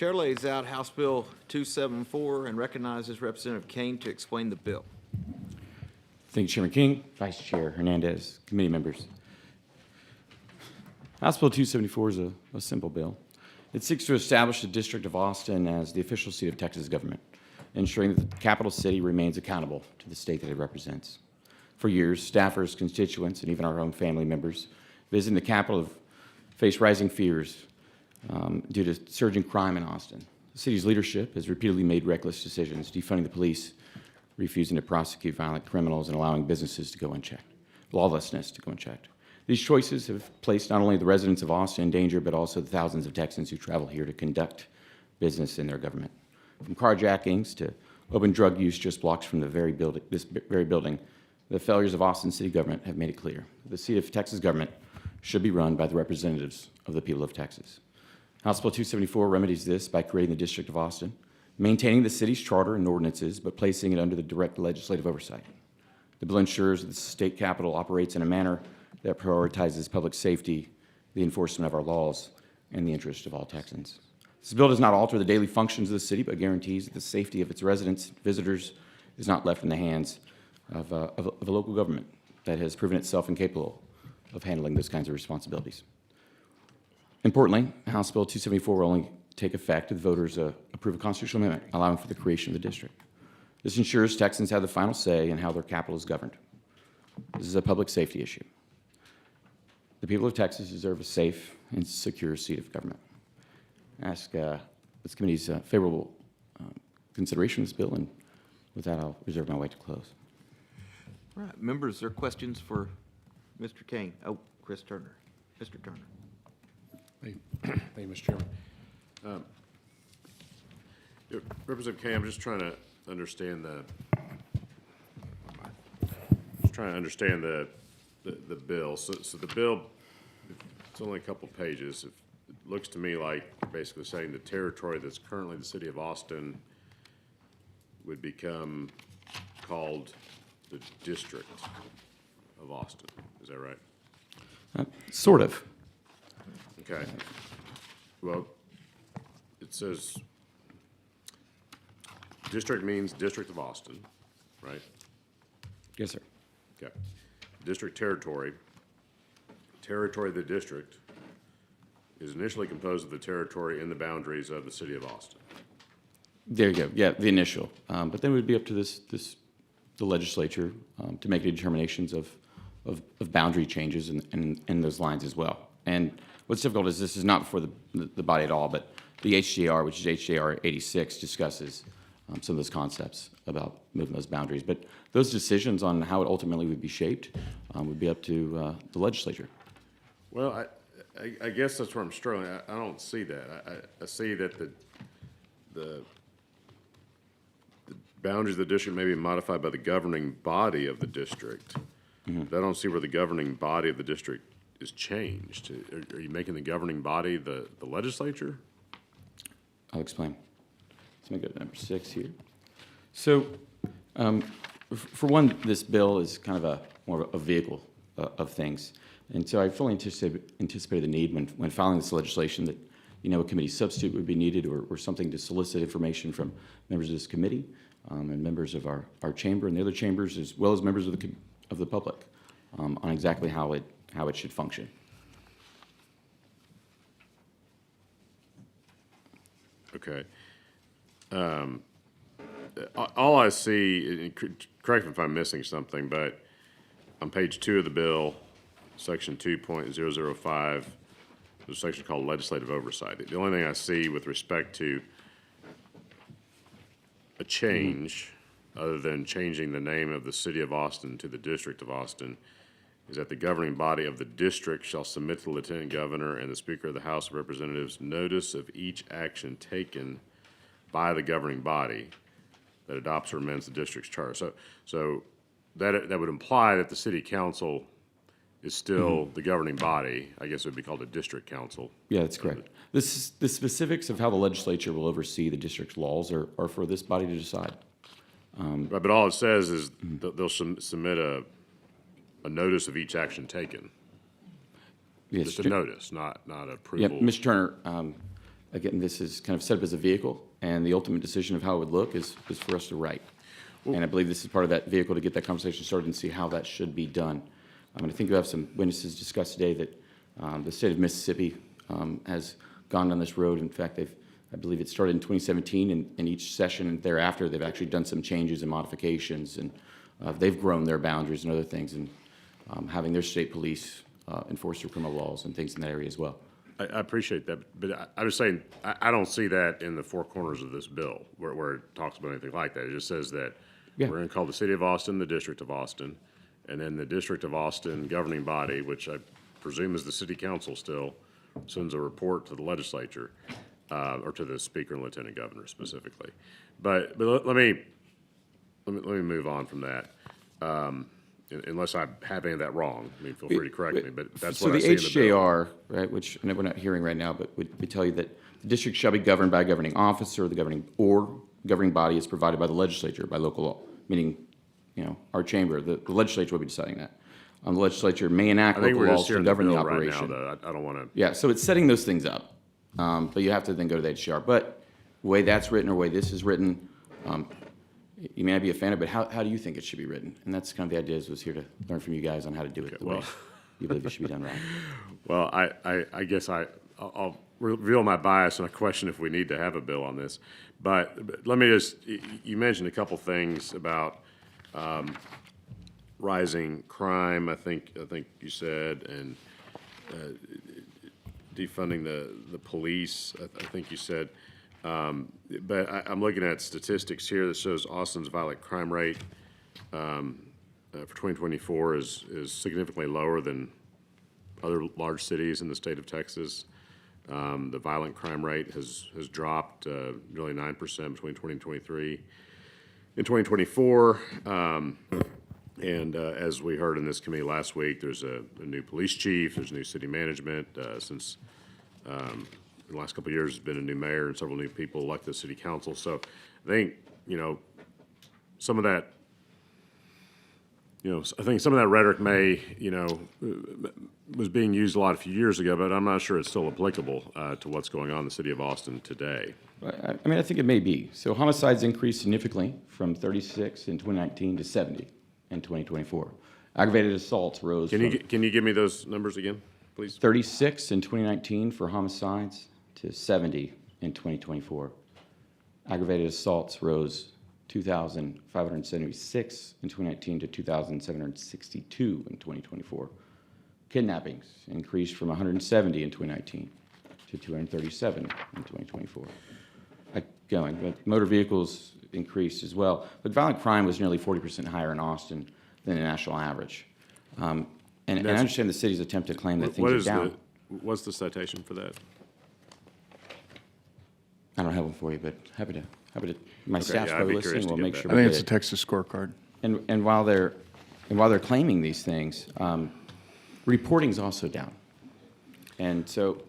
Chair lays out House Bill 274 and recognizes Representative Kane to explain the bill. Thank you, Chairman King, Vice Chair Hernandez, committee members. House Bill 274 is a simple bill. It seeks to establish the District of Austin as the official seat of Texas government, ensuring that the capital city remains accountable to the state that it represents. For years, staffers, constituents, and even our own family members visiting the capital have faced rising fears due to surging crime in Austin. The city's leadership has repeatedly made reckless decisions, defunding the police, refusing to prosecute violent criminals, and allowing businesses to go unchecked, lawlessness to go unchecked. These choices have placed not only the residents of Austin in danger, but also the thousands of Texans who travel here to conduct business in their government. From carjackings to open drug use just blocks from this very building, the failures of Austin city government have made it clear. The seat of Texas government should be run by the representatives of the people of Texas. House Bill 274 remedies this by creating the District of Austin, maintaining the city's charter and ordinances, but placing it under the direct legislative oversight. The bill ensures that the state capitol operates in a manner that prioritizes public safety, the enforcement of our laws, and the interest of all Texans. This bill does not alter the daily functions of the city, but guarantees that the safety of its residents and visitors is not left in the hands of a local government that has proven itself incapable of handling those kinds of responsibilities. Importantly, House Bill 274 will only take effect if voters approve a constitutional amendment allowing for the creation of the district. This ensures Texans have the final say in how their capital is governed. This is a public safety issue. The people of Texas deserve a safe and secure seat of government. I ask this committee's favorable consideration of this bill, and with that, I'll reserve my right to close. All right, members, there are questions for Mr. Kane. Oh, Chris Turner. Mr. Turner. Thank you, Mr. Chairman. Representative Kane, I'm just trying to understand the bill. So the bill, it's only a couple pages. It looks to me like basically saying the territory that's currently the city of Austin would become called the District of Austin. Is that right? Sort of. Okay. Well, it says district means District of Austin, right? Yes, sir. Okay. District territory. Territory of the district is initially composed of the territory in the boundaries of the city of Austin. There you go. Yeah, the initial. But then it would be up to the legislature to make the determinations of boundary changes in those lines as well. And what's difficult is this is not before the body at all, but the HJR, which is HJR 86, discusses some of those concepts about moving those boundaries. But those decisions on how it ultimately would be shaped would be up to the legislature. Well, I guess that's where I'm struggling. I don't see that. I see that the boundaries of the district may be modified by the governing body of the district. Mm-hmm. But I don't see where the governing body of the district is changed. Are you making the governing body the legislature? I'll explain. Let me go to number 6 here. So, for one, this bill is kind of more of a vehicle of things. And so I fully anticipated the need when filing this legislation that, a committee substitute would be needed or something to solicit information from members of this committee and members of our chamber and the other chambers, as well as members of the public on exactly how it should function. Okay. All I see, correct me if I'm missing something, but on page 2 of the bill, section 2.005, there's a section called legislative oversight. The only thing I see with respect to a change, other than changing the name of the city of Austin to the District of Austin, is that the governing body of the district shall submit to the lieutenant governor and the Speaker of the House of Representatives notice of each action taken by the governing body that adopts or amends the district's charter. So that would imply that the city council is still the governing body. I guess it would be called a district council. Yeah, that's correct. The specifics of how the legislature will oversee the district's laws are for this body to decide. Right, but all it says is they'll submit a notice of each action taken. Yes, Just a notice, not approval. Yeah, Mr. Turner, again, this is kind of set up as a vehicle, and the ultimate decision of how it would look is for us to write. And I believe this is part of that vehicle to get that conversation started and see how that should be done. I think you have some witnesses discussed today that the state of Mississippi has gone down this road. In fact, I believe it started in 2017, and each session thereafter, they've actually done some changes and modifications, and they've grown their boundaries and other things, and having their state police enforce their criminal laws and things in that area as well. I appreciate that, but I was saying, I don't see that in the four corners of this bill where it talks about anything like that. It just says that Yeah. we're going to call the city of Austin the District of Austin, and then the District of Austin governing body, which I presume is the city council still, sends a report to the legislature, or to the speaker and lieutenant governor specifically. But let me move on from that. Unless I have any of that wrong, I mean, feel free to correct me, but that's what I see in the bill. So the HJR, right, which we're not hearing right now, but we tell you that the district shall be governed by a governing officer, the governing body is provided by the legislature, by local law, meaning, our chamber, the legislature will be deciding that. The legislature may enact I think local we're just laws here to in the govern the bill right now, operation. though. I don't want to. Yeah, so it's setting those things up, but you have to then go to the HJR. But the way that's written or the way this is written, you may not be a fan of it, but how do you think it should be written? And that's kind of the idea, was here to learn from you guys on how to do it the way well. you believe it should be done right. Well, I guess I'll reveal my bias and I question if we need to have a bill on this. But let me just, you mentioned a couple things about rising crime, I think you said, and defunding the police, I think you said. But I'm looking at statistics here that shows Austin's violent crime rate for 2024 is significantly lower than other large cities in the state of Texas. The violent crime rate has dropped nearly 9% between 2023 and 2024. And as we heard in this committee last week, there's a new police chief, there's new city management. Since in the last couple of years, there's been a new mayor and several new people elected to the city council. So I think, some of that, I think some of that rhetoric may, was being used a lot a few years ago, but I'm not sure it's still applicable to what's going on in the city of Austin today. I think it may be. So homicides increased significantly from 36 in 2019 to 70 in 2024. Aggravated assaults rose Can you give me those numbers again, please? 36 in 2019 for homicides to 70 in 2024. Aggravated assaults rose 2,576 in 2019 to 2,762 in 2024. Kidnappings increased from 170 in 2019 to 237 in 2024. But motor vehicles increased as well. But violent crime was nearly 40% higher in Austin than the national average. And I understand the city's attempt to claim that things are down. What's the citation for that? I don't have one for you, but happy to. My staff's yeah, I'd probably be curious listening. We'll to make get sure. that. I we think get it's a it. Texas scorecard. And while they're claiming these things, reporting's also down. And so,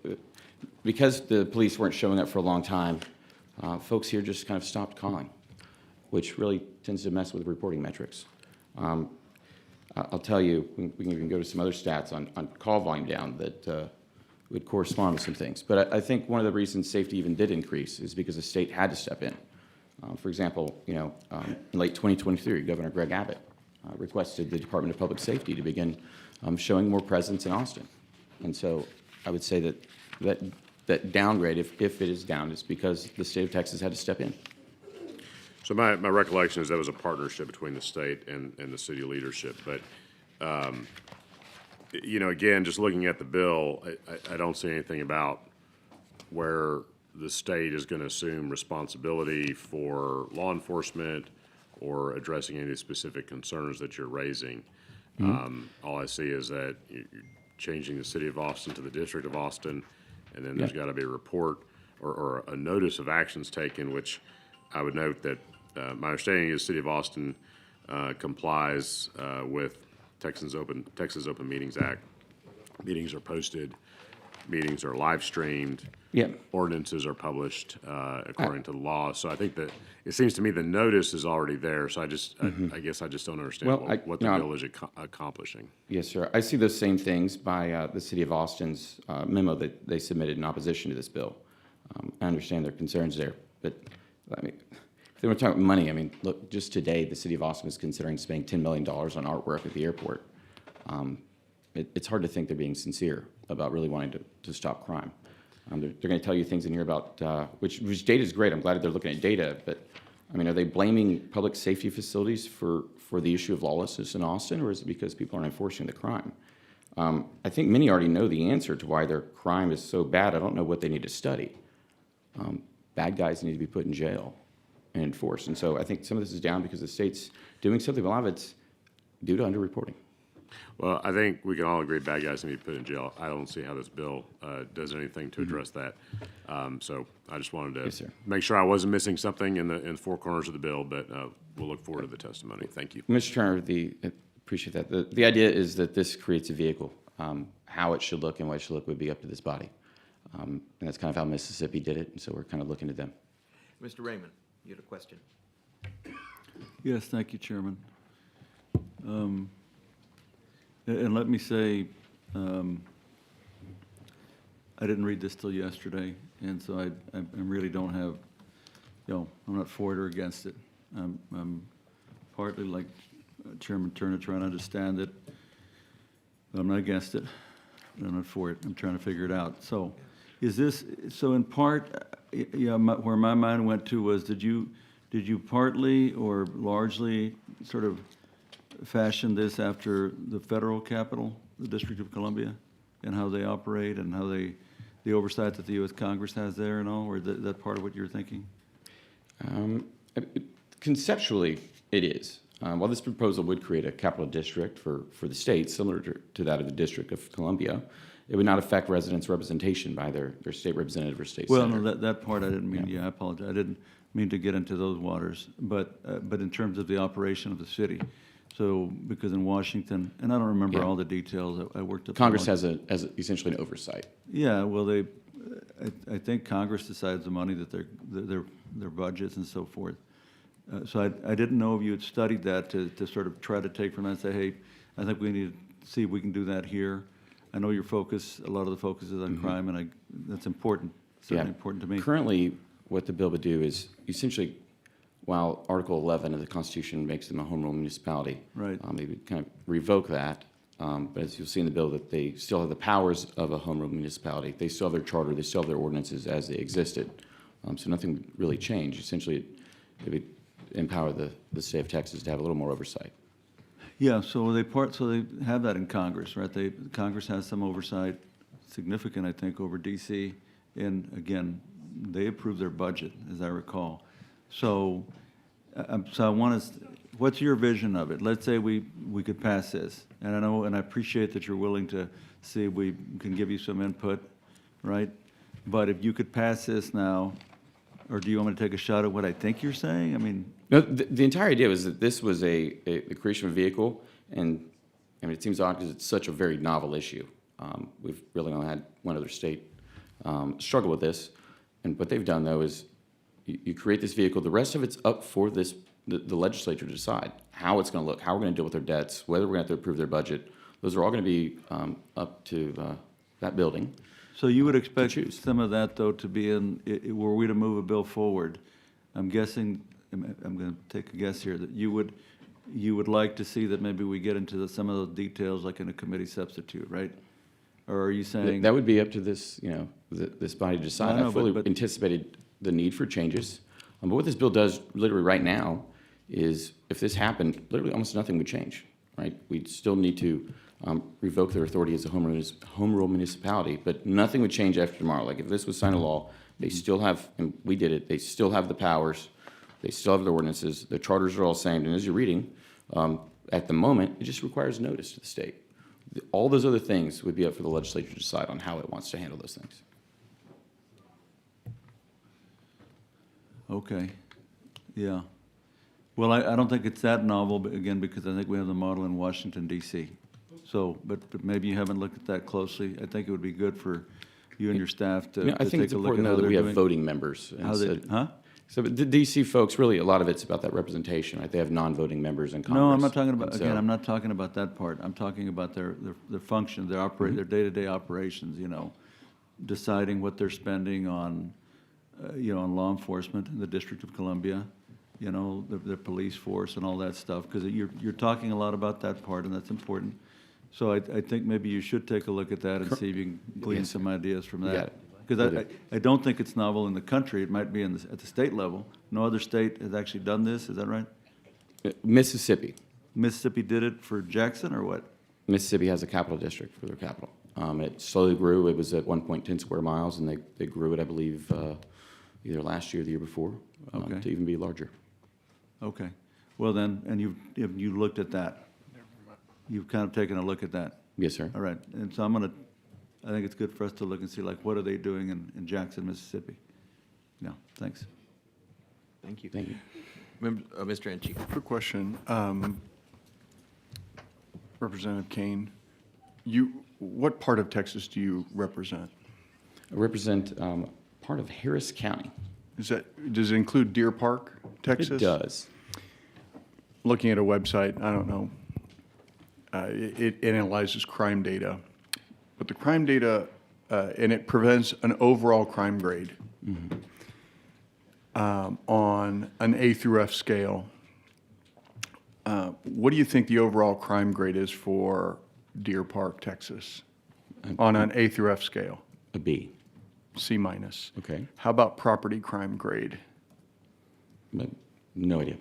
because the police weren't showing up for a long time, folks here just kind of stopped calling, which really tends to mess with reporting metrics. I'll tell you, we can even go to some other stats on call volume down that would correspond with some things. But I think one of the reasons safety even did increase is because the state had to step in. For example, in late 2023, Governor Greg Abbott requested the Department of Public Safety to begin showing more presence in Austin. And so I would say that downgrade, if it is down, is because the state of Texas had to step in. So my recollection is that was a partnership between the state and the city leadership. But, again, just looking at the bill, I don't see anything about where the state is going to assume responsibility for law enforcement or addressing any specific concerns that you're raising. All I see is that you're changing the city of Austin to the District of Austin, and then there's got to be a report or a notice of actions taken, which I would note that my understanding is the city of Austin complies with Texas Open Meetings Act. Meetings are posted, meetings are live streamed. Yeah. Ordinances are published according to the law. So I think that it seems to me the notice is already there. So I guess I just don't understand what the bill is accomplishing. Yes, sir. I see those same things by the City of Austin's memo that they submitted in opposition to this bill. I understand their concerns there, but I mean, if they were talking money, I mean, look, just today, the city of Austin is considering spending $10 million on artwork at the airport. It's hard to think they're being sincere about really wanting to stop crime. They're going to tell you things in here about, which data is great. I'm glad that they're looking at data, but I mean, are they blaming public safety facilities for the issue of lawlessness in Austin, or is it because people aren't enforcing the crime? I think many already know the answer to why their crime is so bad. I don't know what they need to study. Bad guys need to be put in jail and enforced. And so I think some of this is down because the state's doing something. A lot of it's due to underreporting. Well, I think we can all agree bad guys need to be put in jail. I don't see how this bill does anything to address that. So I just wanted Yes, to sir. make sure I wasn't missing something in the four corners of the bill, but we'll look forward to the testimony. Thank you. Mr. Turner, appreciate that. The idea is that this creates a vehicle. How it should look and what it should look would be up to this body. And that's kind of how Mississippi did it, and so we're kind of looking to them. Mr. Raymond, you had a question? Yes, thank you, Chairman. And let me say, I didn't read this till yesterday, and so I really don't have, I'm not for it or against it. I'm partly like Chairman Turner trying to understand it. I'm not against it. I'm not for it. I'm trying to figure it out. So is this, so in part, where my mind went to was, did you partly or largely sort of fashion this after the federal capital, the District of Columbia, and how they operate and how the oversight that the U.S. Congress has there and all, or that part of what you're thinking? Conceptually, it is. While this proposal would create a capital district for the state, similar to that of the District of Columbia, it would not affect residents' representation by their state representative or state Well, senator. no, that part I didn't mean, Yeah. I apologize. I didn't mean to get into those waters, but in terms of the operation of the city. So, because in Washington, and I don't remember Yeah. all the details, I worked up. Congress has essentially an oversight. Yeah, well, I think Congress decides the money that their budgets and so forth. So I didn't know if you had studied that to sort of try to take from that and say, hey, I think we need to see if we can do that here. I know your focus, a lot of the focus is on crime, and that's important, certainly important to me. Currently, what the bill would do is essentially, while Article 11 of the Constitution makes them a home rule municipality, Right. They would kind of revoke that. But as you'll see in the bill, that they still have the powers of a home rule municipality. They still have their charter. They still have their ordinances as they existed. So nothing would really change. Essentially, it would empower the state of Texas to have a little more oversight. Yeah, so they have that in Congress, right? Congress has some oversight, significant, I think, over DC. And again, they approve their budget, as I recall. So, I want to, what's your vision of it? Let's say we could pass this. And I know, and I appreciate that you're willing to see if we can give you some input, right? But if you could pass this now, or do you want me to take a shot at what I think you're saying? I mean, No, the entire idea was that this was the creation of a vehicle, and I mean, it seems odd because it's such a very novel issue. We've really only had one other state struggle with this, and what they've done, though, is you create this vehicle. The rest of it's up for the legislature to decide how it's going to look, how we're going to deal with their debts, whether we're going to have to approve their budget. Those are all going to be up to that building. so you would expect choose. some of that, though, to be were we to move a bill forward, I'm guessing, I'm going to take a guess here, that you would like to see that maybe we get into some of those details like in a committee substitute, right? Or are you saying? That would be up to this, this body to decide. I know, I fully but- anticipated the need for changes. But what this bill does literally right now is if this happened, literally almost nothing would change, right? We'd still need to revoke their authority as a home rule municipality, but nothing would change after tomorrow. Like if this was signed a law, they still have, and we did it, they still have the powers, they still have the ordinances, the charters are all same, and as you're reading, at the moment, it just requires notice to the state. All those other things would be up for the legislature to decide on how it wants to handle those things. Okay, yeah. Well, I don't think it's that novel, but again, because I think we have the model in Washington, D.C. So, but maybe you haven't looked at that closely. I think it would be good for you and your staff to I think take it's a look at important, though, how that they're we have doing. voting members. How they, huh? So the DC folks, really, a lot of it's about that representation, right? They have non-voting members in Congress. No, I'm not talking about, And so- again, I'm not talking about that part. I'm talking about their function, their day-to-day operations, deciding what they're spending on on law enforcement in the District of Columbia, the police force and all that stuff, because you're talking a lot about that part, and that's important. So I think maybe you should take a look at that and see if you can glean Yes. some ideas from You got that. it. Because I don't think it's novel in the country. It might be at the state level. No other state has actually done this, is that right? Mississippi. Mississippi did it for Jackson, or what? Mississippi has a capital district for their capital. It slowly grew. It was at 1.10 square miles, and they grew it, I believe, either last year or the year before, Okay. to even be larger. Okay. Well then, and you looked at that? You've kind of taken a look at that? Yes, sir. All right. And so I think it's good for us to look and see, like, what are they doing in Jackson, Mississippi? No, thanks. Thank you. Thank you. Mr. Anchi. Quick question. Representative Kane, what part of Texas do you represent? I represent part of Harris County. Does it include Deer Park, Texas? It does. Looking at a website, I don't know, it analyzes crime data, but the crime data, and it prevents an overall crime grade on an A through F scale. What do you think the overall crime grade is for Deer Park, Texas, on an A through F scale? A B. C minus. Okay. How about property crime grade? But no idea.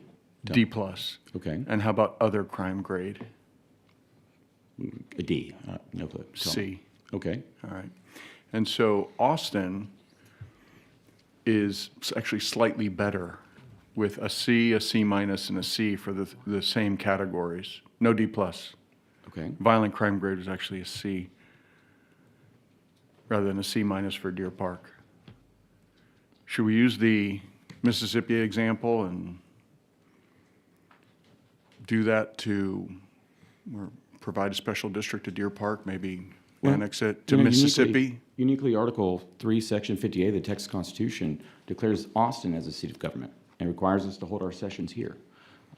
D plus. Okay. And how about other crime grade? A D. No clue. Tell me. C. Okay. All right. And so Austin is actually slightly better with a C, a C minus, and a C for the same categories. No D plus. Okay. Violent crime grade is actually a C rather than a C minus for Deer Park. Should we use the Mississippi example and do that or provide a special district to Deer Park, maybe Well, annex it to you know, Mississippi? Uniquely, Article 3, Section 58 of the Texas Constitution declares Austin as a seat of government and requires us to hold our sessions here.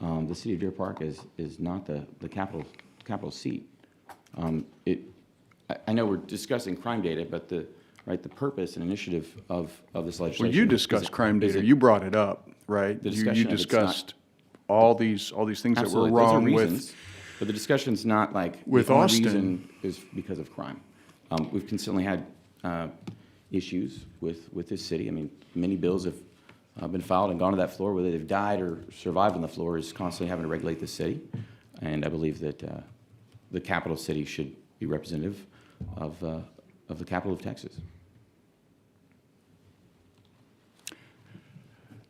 The city of Deer Park is not the capital seat. I know we're discussing crime data, but the purpose and initiative of this legislation. Well, you discussed crime data. You brought it up, right? The You discussion of it's discussed all these things that were Absolutely, those are wrong reasons, with. but the discussion's not like With the only Austin. reason is because of crime. We've consistently had issues with this city. I mean, many bills have been filed and gone to that floor, whether they've died or survived on the floor, is constantly having to regulate the city. And I believe that the capital city should be representative of the capital of Texas.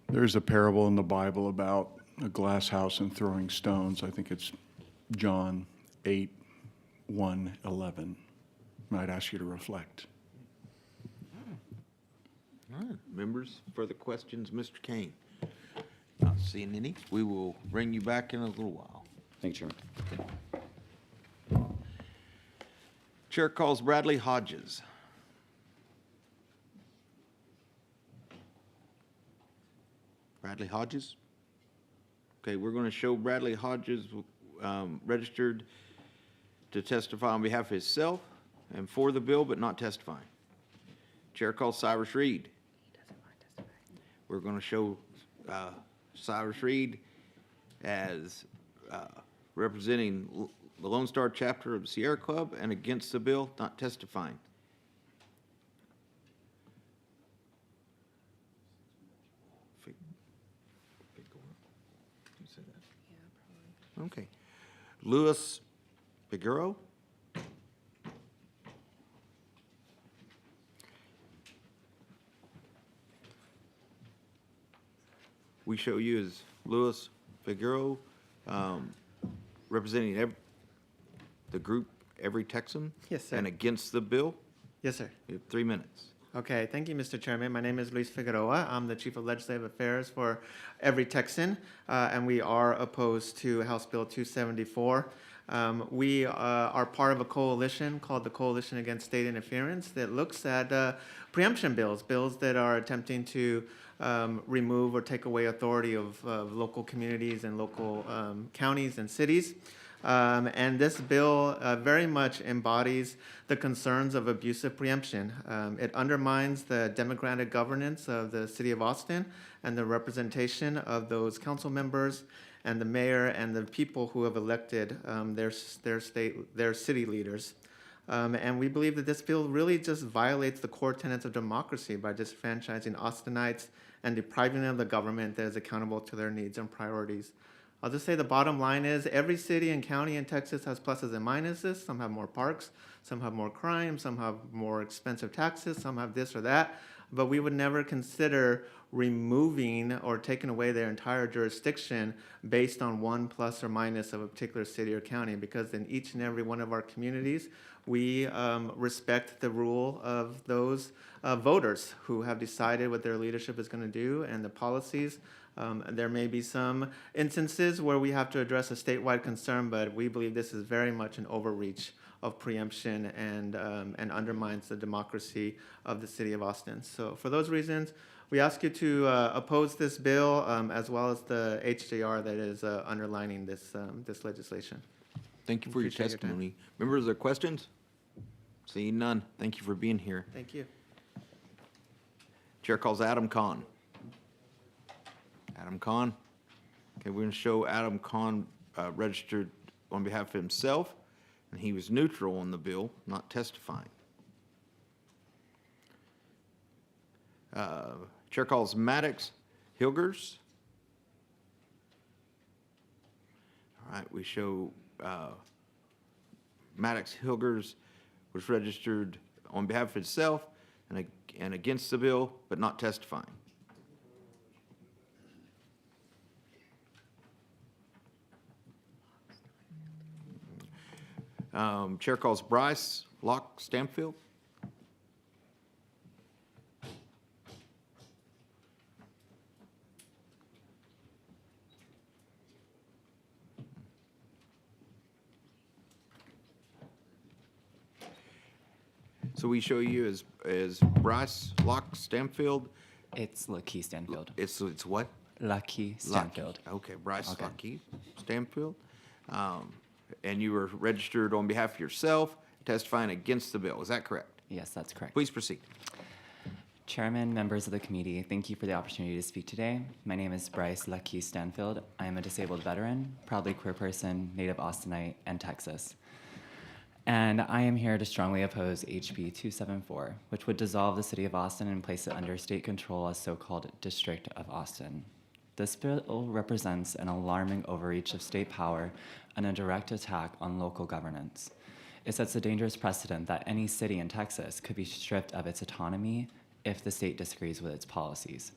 There's a parable in the Bible about a glass house and throwing stones. I think it's John 8:1-11. I'd ask you to reflect. All right, members, further questions, Mr. Kane? Not seeing any. We will bring you back in a little while. Thanks, Chairman. Chair calls Bradley Hodges. Bradley Hodges? Okay, we're going to show Bradley Hodges registered to testify on behalf of himself and for the bill, but not testifying. Chair calls Cyrus Reed. We're going to show Cyrus Reed as representing the Lone Star chapter of the Sierra Club and against the bill, not testifying. Okay. Louis Figueroa. We show you as Louis Figueroa, representing the group Every Texan. Yes, sir. And against the bill. Yes, sir. You have 3 minutes. Okay, thank you, Mr. Chairman. My name is Luis Figueroa. I'm the Chief of Legislative Affairs for Every Texan, and we are opposed to House Bill 274. We are part of a coalition called the Coalition Against State Interference that looks at preemption bills that are attempting to remove or take away authority of local communities and local counties and cities. And this bill very much embodies the concerns of abusive preemption. It undermines the democratic governance of the city of Austin and the representation of those council members and the mayor and the people who have elected their city leaders. And we believe that this bill really just violates the core tenets of democracy by disfranchising Austinites and depriving them of the government that is accountable to their needs and priorities. I'll just say the bottom line is every city and county in Texas has pluses and minuses. Some have more parks, some have more crime, some have more expensive taxes, some have this or that. But we would never consider removing or taking away their entire jurisdiction based on one plus or minus of a particular city or county, because in each and every one of our communities, we respect the rule of those voters who have decided what their leadership is going to do and the policies. There may be some instances where we have to address a statewide concern, but we believe this is very much an overreach of preemption and undermines the democracy of the city of Austin. So for those reasons, we ask you to oppose this bill as well as the HJR that is underlining this legislation. Thank you for your Appreciate your time. testimony. Members, are there questions? Seeing none, thank you for being here. Thank you. Chair calls Adam Kahn. Adam Kahn. Okay, we're going to show Adam Kahn registered on behalf of himself, and he was neutral on the bill, not testifying. Chair calls Maddox Hilgers. All right, we show Maddox Hilgers was registered on behalf of himself and against the bill, but not testifying. Chair calls Bryce Locke Stamfield. So we show you as Bryce Locke Stamfield. It's Lucky Stanfield. It's what? Lucky Stanfield. Lucky. Okay, Bryce Okay. Lucky Stamfield. And you were registered on behalf of yourself, testifying against the bill. Is that correct? Yes, that's correct. Please proceed. Chairman, members of the committee, thank you for the opportunity to speak today. My name is Bryce Lucky Stanfield. I am a disabled veteran, proudly queer person, native Austinite, and Texas. And I am here to strongly oppose HB274, which would dissolve the city of Austin and place it under state control as so-called District of Austin. This bill represents an alarming overreach of state power and a direct attack on local governance. It sets a dangerous precedent that any city in Texas could be stripped of its autonomy if the state disagrees with its policies.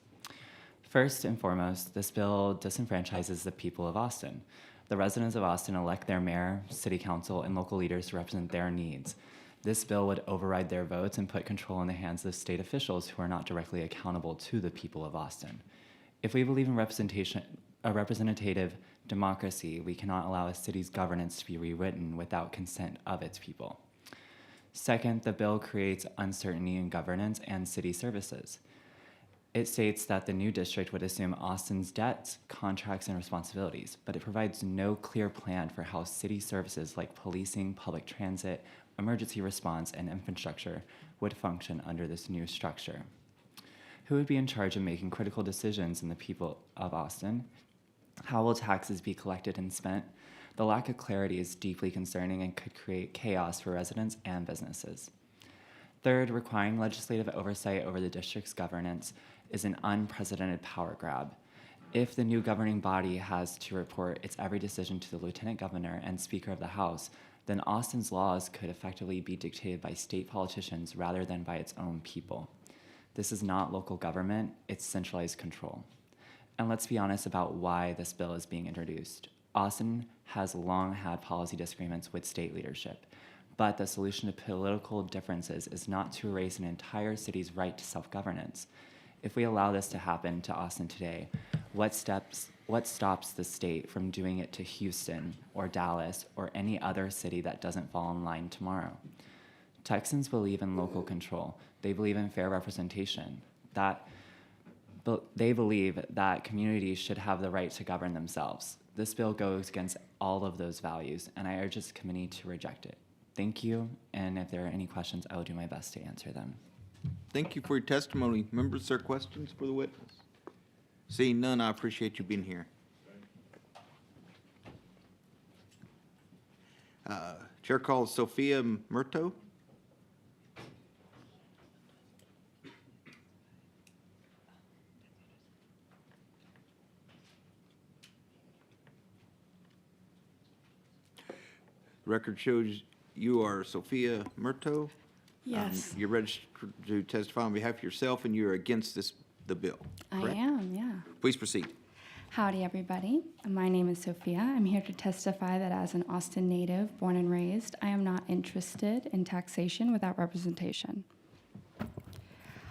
First and foremost, this bill disenfranchises the people of Austin. The residents of Austin elect their mayor, city council, and local leaders to represent their needs. This bill would override their votes and put control in the hands of state officials who are not directly accountable to the people of Austin. If we believe in a representative democracy, we cannot allow a city's governance to be rewritten without consent of its people. Second, the bill creates uncertainty in governance and city services. It states that the new district would assume Austin's debts, contracts, and responsibilities, but it provides no clear plan for how city services like policing, public transit, emergency response, and infrastructure would function under this new structure. Who would be in charge of making critical decisions in the people of Austin? How will taxes be collected and spent? The lack of clarity is deeply concerning and could create chaos for residents and businesses. Third, requiring legislative oversight over the district's governance is an unprecedented power grab. If the new governing body has to report its every decision to the lieutenant governor and speaker of the House, then Austin's laws could effectively be dictated by state politicians rather than by its own people. This is not local government, it's centralized control. And let's be honest about why this bill is being introduced. Austin has long had policy disagreements with state leadership, but the solution to political differences is not to erase an entire city's right to self-governance. If we allow this to happen to Austin today, what stops the state from doing it to Houston or Dallas or any other city that doesn't fall in line tomorrow? Texans believe in local control. They believe in fair representation. They believe that communities should have the right to govern themselves. This bill goes against all of those values, and I urge this committee to reject it. Thank you, and if there are any questions, I will do my best to answer them. Thank you for your testimony. Members, there are questions for the witness? Seeing none, I appreciate you being here. Chair calls Sophia Murto. Record shows you are Sophia Murto. Yes, You're registered to testify on behalf of yourself, and you're against the bill, I correct? am, yeah. Please proceed. Howdy, everybody. My name is Sophia. I'm here to testify that as an Austin native, born and raised, I am not interested in taxation without representation.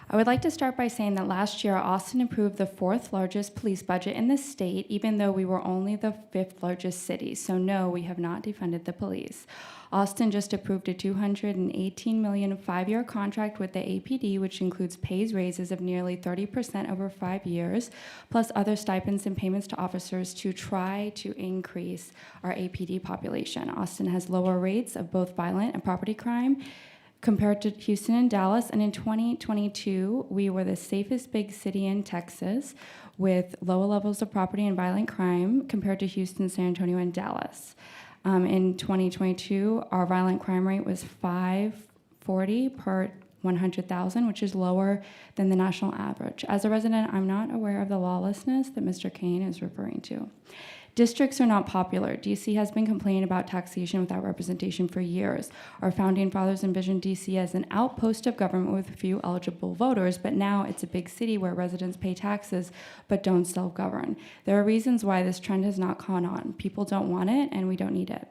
I would like to start by saying that last year, Austin approved the 4th largest police budget in the state, even though we were only the 5th largest city. So no, we have not defunded the police. Austin just approved a $218 million 5-year contract with the APD, which includes pays raises of nearly 30% over 5 years, plus other stipends and payments to officers to try to increase our APD population. Austin has lower rates of both violent and property crime compared to Houston and Dallas, and in 2022, we were the safest big city in Texas with lower levels of property and violent crime compared to Houston, San Antonio, and Dallas. In 2022, our violent crime rate was 540 per 100,000, which is lower than the national average. As a resident, I'm not aware of the lawlessness that Mr. Kane is referring to. Districts are not popular. DC has been complaining about taxation without representation for years. Our founding fathers envisioned DC as an outpost of government with few eligible voters, but now it's a big city where residents pay taxes but don't self-govern. There are reasons why this trend has not caught on. People don't want it, and we don't need it.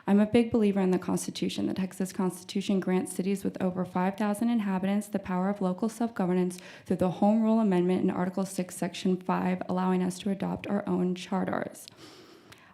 I'm a big believer in the Constitution. The Texas Constitution grants cities with over 5,000 inhabitants the power of local self-governance through the Home Rule Amendment in Article 6, Section 5, allowing us to adopt our own charters.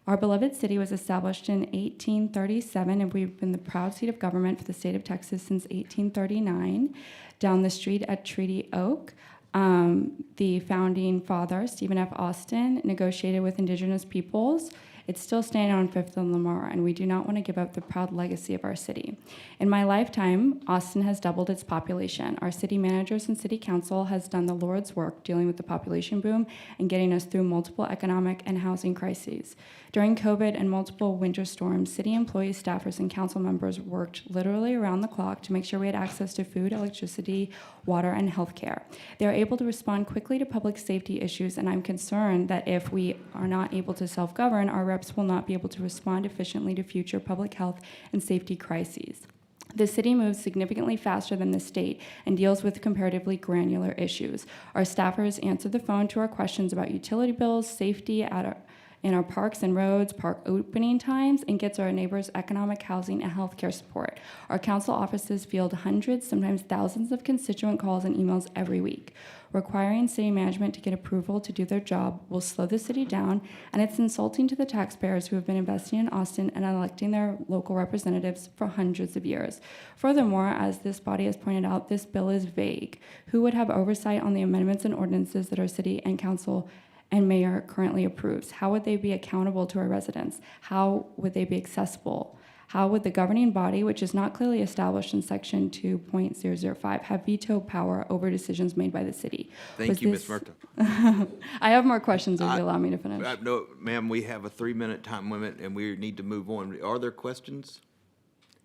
Our beloved city was established in 1837, and we've been the proud seat of government for the state of Texas since 1839. Down the street at Treaty Oak, the founding father, Stephen F. Austin, negotiated with indigenous peoples. It's still standing on 5th and Lamar, and we do not want to give up the proud legacy of our city. In my lifetime, Austin has doubled its population. Our city managers and city council has done the Lord's work dealing with the population boom and getting us through multiple economic and housing crises. During COVID and multiple winter storms, city employees, staffers, and council members worked literally around the clock to make sure we had access to food, electricity, water, and health care. They are able to respond quickly to public safety issues, and I'm concerned that if we are not able to self-govern, our reps will not be able to respond efficiently to future public health and safety crises. The city moves significantly faster than the state and deals with comparatively granular issues. Our staffers answer the phone to our questions about utility bills, safety in our parks and roads, park opening times, and gets our neighbors economic, housing, and healthcare support. Our council offices field hundreds, sometimes thousands of constituent calls and emails every week. Requiring city management to get approval to do their job will slow the city down, and it's insulting to the taxpayers who have been investing in Austin and electing their local representatives for hundreds of years. Furthermore, as this body has pointed out, this bill is vague. Who would have oversight on the amendments and ordinances that our city and council and mayor currently approves? How would they be accountable to our residents? How would they be accessible? How would the governing body, which is not clearly established in Section 2.005, have veto power over decisions made by the city? Thank you, Ms. Murto. I have more questions if you allow me to finish. No, ma'am, we have a 3-minute time limit, and we need to move on. Are there questions?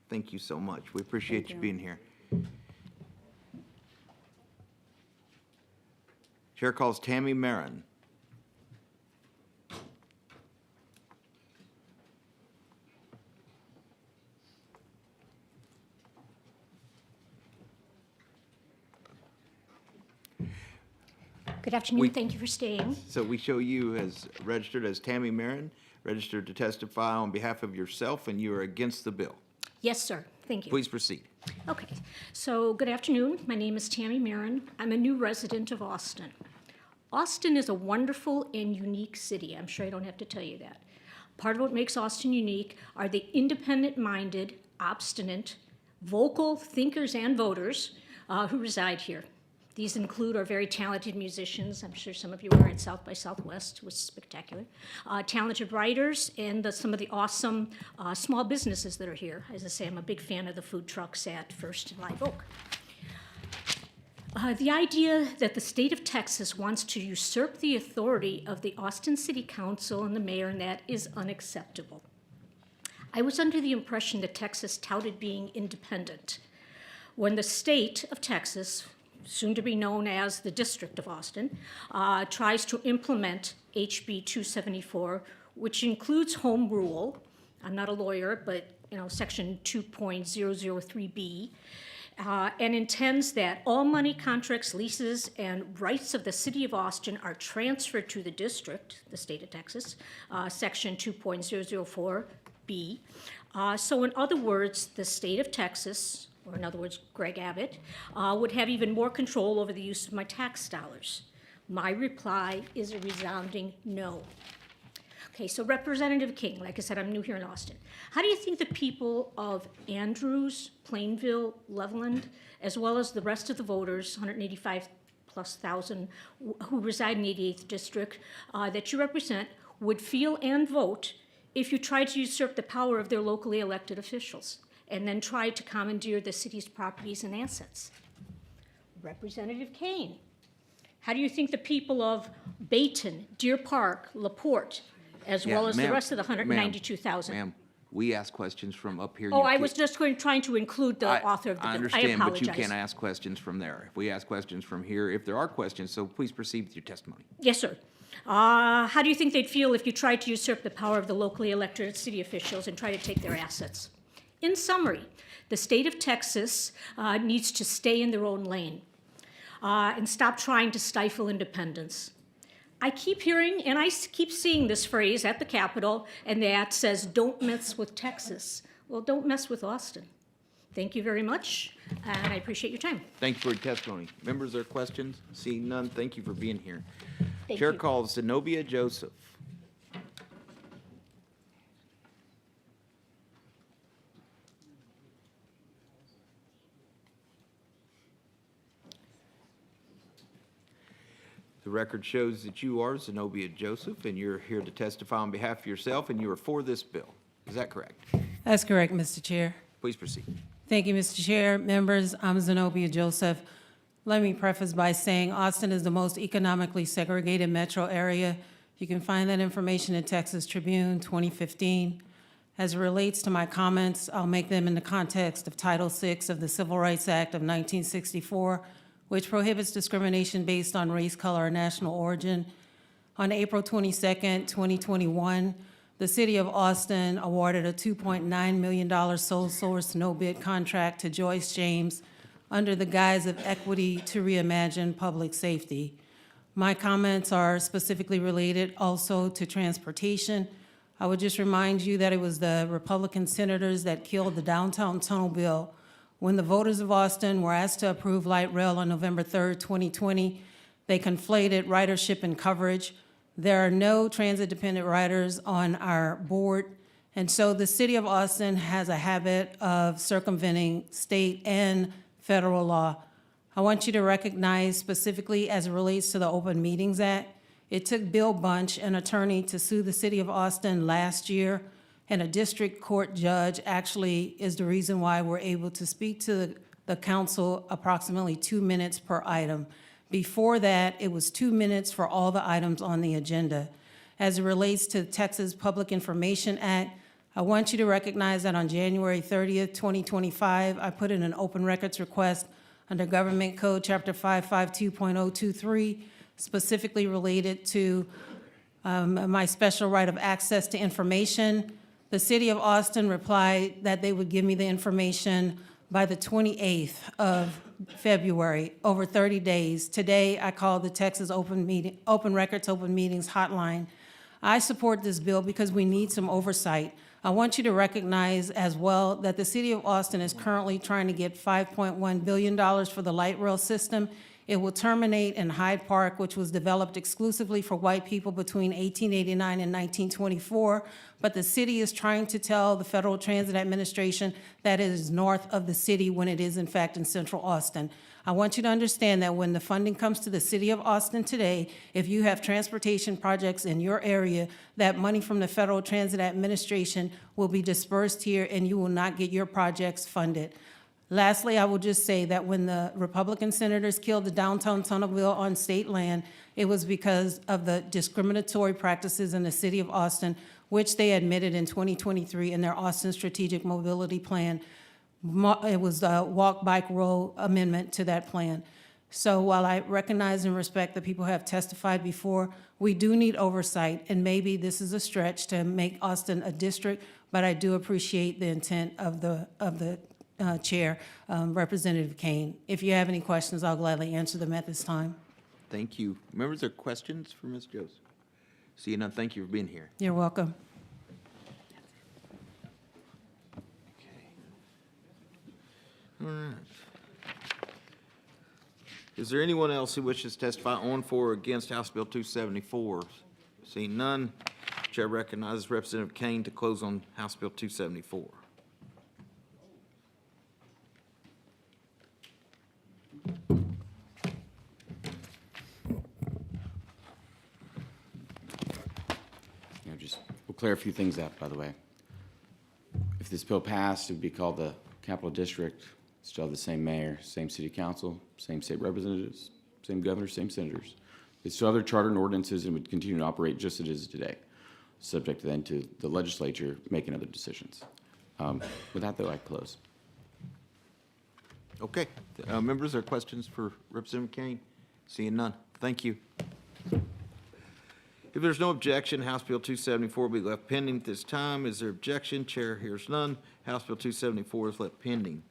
Thank you so much. We appreciate you being here. Chair calls Tammy Marin. Good afternoon. Thank you for staying. So we show you as registered as Tammy Marin, registered to testify on behalf of yourself, and you are against the bill. Yes, sir. Thank you. Please proceed. Okay. So good afternoon. My name is Tammy Marin. I'm a new resident of Austin. Austin is a wonderful and unique city. I'm sure I don't have to tell you that. Part of what makes Austin unique are the independent-minded, obstinate, vocal thinkers and voters who reside here. These include our very talented musicians. I'm sure some of you were at South by Southwest, which was spectacular. Talented writers and some of the awesome small businesses that are here. As I say, I'm a big fan of the food trucks at First and Live Oak. The idea that the state of Texas wants to usurp the authority of the Austin City Council and the mayor, and that is unacceptable. I was under the impression that Texas touted being independent. When the state of Texas, soon to be known as the District of Austin, tries to implement HB 274, which includes home rule. I'm not a lawyer, but section 2.003B, and intends that all money, contracts, leases, and rights of the city of Austin are transferred to the district, the state of Texas, section 2.004B. So in other words, the state of Texas, or in other words, Greg Abbott, would have even more control over the use of my tax dollars. My reply is a resounding no. Okay, so Representative King, like I said, I'm new here in Austin. How do you think the people of Andrews, Plainville, Loveland, as well as the rest of the voters, 185,000+ who reside in the 88th district that you represent, would feel and vote if you tried to usurp the power of their locally elected officials and then tried to commandeer the city's properties and assets? Representative Kane, how do you think the people of Bayton, Deer Park, LaPorte, as well as the ma'am, rest of the 192,000? Ma'am, we ask questions from up here. Oh, You I can't- was just trying to include the author of the bill. I understand, but you apologize. can't ask questions from there. If we ask questions from here, if there are questions, so please proceed with your testimony. Yes, sir. How do you think they'd feel if you tried to usurp the power of the locally elected city officials and try to take their assets? In summary, the state of Texas needs to stay in their own lane and stop trying to stifle independence. I keep hearing and I keep seeing this phrase at the Capitol, and that says, "Don't mess with Texas." Well, don't mess with Austin. Thank you very much, and I appreciate your time. Thank you for your testimony. Members, there are questions? Seeing none, thank you for being here. Thank Chair you. calls Zenobia Joseph. The record shows that you are Zenobia Joseph, and you're here to testify on behalf of yourself, and you are for this bill. Is that correct? That's correct, Mr. Chair. Please proceed. Thank you, Mr. Chair. Members, I'm Zenobia Joseph. Let me preface by saying Austin is the most economically segregated metro area. You can find that information in Texas Tribune 2015. As it relates to my comments, I'll make them in the context of Title VI of the Civil Rights Act of 1964, which prohibits discrimination based on race, color, or national origin. On April 22nd, 2021, the city of Austin awarded a $2.9 million sole source no-bid contract to Joyce James under the guise of equity to reimagine public safety. My comments are specifically related also to transportation. I would just remind you that it was the Republican senators that killed the downtown tunnel bill. When the voters of Austin were asked to approve light rail on November 3rd, 2020, they conflated ridership and coverage. There are no transit-dependent riders on our board, and so the city of Austin has a habit of circumventing state and federal law. I want you to recognize specifically as it relates to the Open Meetings Act, it took Bill Bunch, an attorney, to sue the city of Austin last year, and a district court judge actually is the reason why we're able to speak to the council approximately 2 minutes per item. Before that, it was 2 minutes for all the items on the agenda. As it relates to the Texas Public Information Act, I want you to recognize that on January 30th, 2025, I put in an open records request under Government Code Chapter 552.023, specifically related to my special right of access to information. The city of Austin replied that they would give me the information by the 28th of February, over 30 days. Today, I called the Texas Open Records Open Meetings Hotline. I support this bill because we need some oversight. I want you to recognize as well that the city of Austin is currently trying to get $5.1 billion for the light rail system. It will terminate in Hyde Park, which was developed exclusively for white people between 1889 and 1924. But the city is trying to tell the Federal Transit Administration that it is north of the city when it is in fact in central Austin. I want you to understand that when the funding comes to the city of Austin today, if you have transportation projects in your area, that money from the Federal Transit Administration will be dispersed here and you will not get your projects funded. Lastly, I will just say that when the Republican senators killed the downtown tunnel bill on state land, it was because of the discriminatory practices in the city of Austin, which they admitted in 2023 in their Austin Strategic Mobility Plan. It was a walk, bike, roll amendment to that plan. So while I recognize and respect that people have testified before, we do need oversight, and maybe this is a stretch to make Austin a district, but I do appreciate the intent of the Chair, Representative Kane. If you have any questions, I'll gladly answer them at this time. Thank you. Members, are questions for Ms. Joseph? Seeing none, thank you for being here. You're welcome. All right. Is there anyone else who wishes to testify on, for, or against House Bill 274? Seeing none, Chair recognizes Representative Kane to close on House Bill 274. We'll clear a few things up, by the way. If this bill passed, it would be called the Capital District. Still have the same mayor, same city council, same state representatives, same governors, same senators. They still have their charter and ordinances and would continue to operate just as it is today, subject then to the legislature making other decisions. With that, though, I close. Okay. Members, are questions for Representative Kane? Seeing none, thank you. If there's no objection, House Bill 274 will be left pending at this time. Is there objection? Chair hears none. House Bill 274 is left pending.